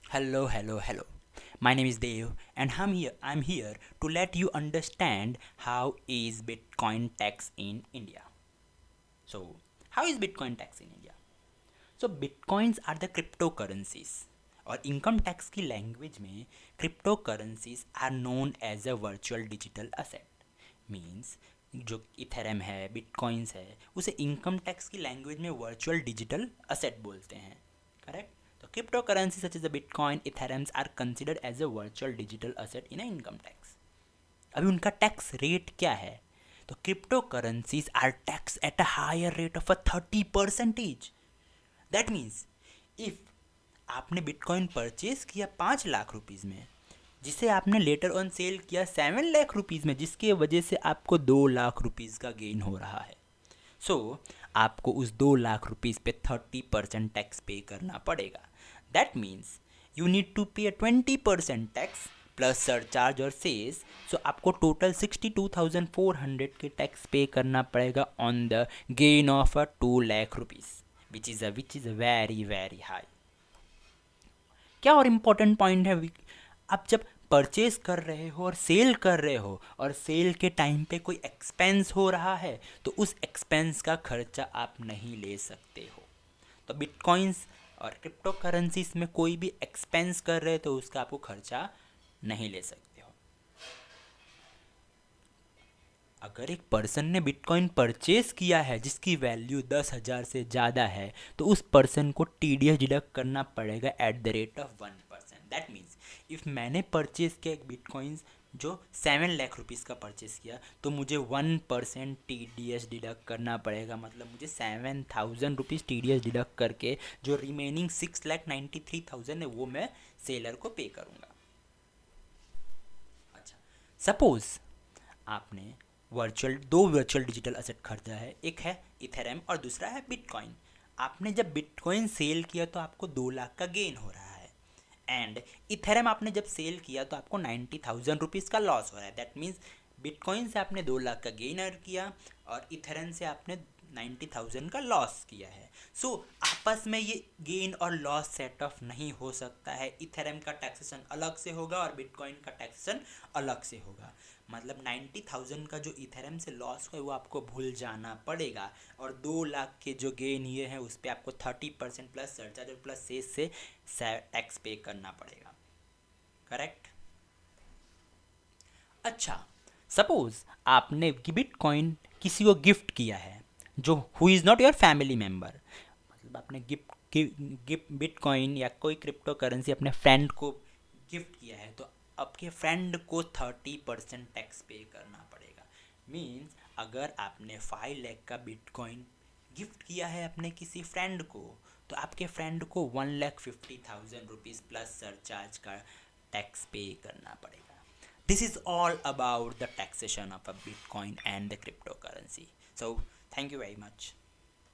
Hello, hello, hello. My name is Dev and I'm here to let you understand how is Bitcoin tax in India. So, how is Bitcoin tax in India? So, Bitcoins are the cryptocurrencies और income tax की language में cryptocurrencies are known as a virtual digital asset means जो ethereum है bitcoins है उसे income tax की language में virtual digital asset बोलते हैं करेक्ट तो cryptocurrencies such as the Bitcoin, Ethereum are considered as a virtual digital asset in a income tax. अभी उनका टैक्स रेट क्या है तो crypto currencies are tax at a higher rate of a 30%. That means if आपने bitcoin purchase किया 5 lakh rupees में जिसे आपने लेटर ऑन सेल किया 7 लाख रुपीज़ में जिसके वजह से आपको 2 लाख रुपीज़ का गेन हो रहा है सो आपको उस 2 लाख रुपीज़ पे 30% टैक्स पे करना पड़ेगा that means you need to pay 20% tax plus surcharge और सेस सो आपको टोटल 62,400 के टैक्स पे करना पड़ेगा on the gain of a 2 lakh rupees which is very very high क्या और इम्पोर्टेंट पॉइंट है आप जब परचेज कर रहे हो और सेल कर रहे हो और सेल के टाइम पे कोई एक्सपेंस हो रहा है तो उस एक्सपेंस का खर्चा आप नहीं ले सकते हो तो बिटकॉइंस और क्रिप्टो करेंसीज में कोई भी एक्सपेंस कर रहे हो तो उसका आपको खर्चा नहीं ले सकते हो अगर एक पर्सन ने बिटकॉइन परचेज किया है जिसकी वैल्यू 10,000 से ज़्यादा है तो उस पर्सन को TDS डिडक्ट करना पड़ेगा at the rate of 1%. That means if मैंने परचेज किया एक बिटकॉइंस जो 7 लाख रुपीज़ का परचेज किया तो मुझे 1% TDS डिडक्ट करना पड़ेगा मतलब मुझे 7,000 रुपीज़ TDS डिडक्ट करके जो रिमेनिंग 6,93,000 है वो मैं सेलर को पे करूँगा अच्छा सपोज़ आपने दो वर्चुअल डिजिटल असेट खरीदा है एक है इथेरम और दूसरा है बिटकॉइन आपने जब बिटकॉइन सेल किया तो आपको 2 लाख का गेन हो रहा है एंड इथेरम आपने जब सेल किया तो आपको 90,000 रुपीज़ का लॉस हो रहा है दैट मीन्स बिटकॉइन से आपने 2 लाख का गेन अर्न किया और इथेरम से आपने 90,000 का लॉस किया है सो आपस में ये गेन और लॉस सेट ऑफ नहीं हो सकता है इथेरम का टैक्सेशन अलग से होगा और बिटकॉइन का टैक्सेशन अलग से होगा मतलब 90,000 का जो इथेरम से लॉस हुआ है वो आपको भूल जाना पड़ेगा और 2 लाख के जो गेन ये हैं उस पर आपको 30% प्लस सरचार्ज और प्लस सेस से टैक्स पे करना पड़ेगा करेक्ट अच्छा सपोज आपने बिटकॉइन किसी को गिफ्ट किया है जो who is not your family member मतलब आपने गिफ्ट बिटकॉइन या कोई क्रिप्टो करेंसी अपने फ्रेंड को गिफ्ट किया है तो आपके फ्रेंड को 30% टैक्स पे करना पड़ेगा मीन्स अगर आपने 5 लाख का बिटकॉइन गिफ्ट किया है अपने किसी फ्रेंड को तो आपके फ्रेंड को 1,50,000 रुपीज़ प्लस सरचार्ज का टैक्स पे करना पड़ेगा this is all about the taxation of a bitcoin and the cryptocurrency so thank you very much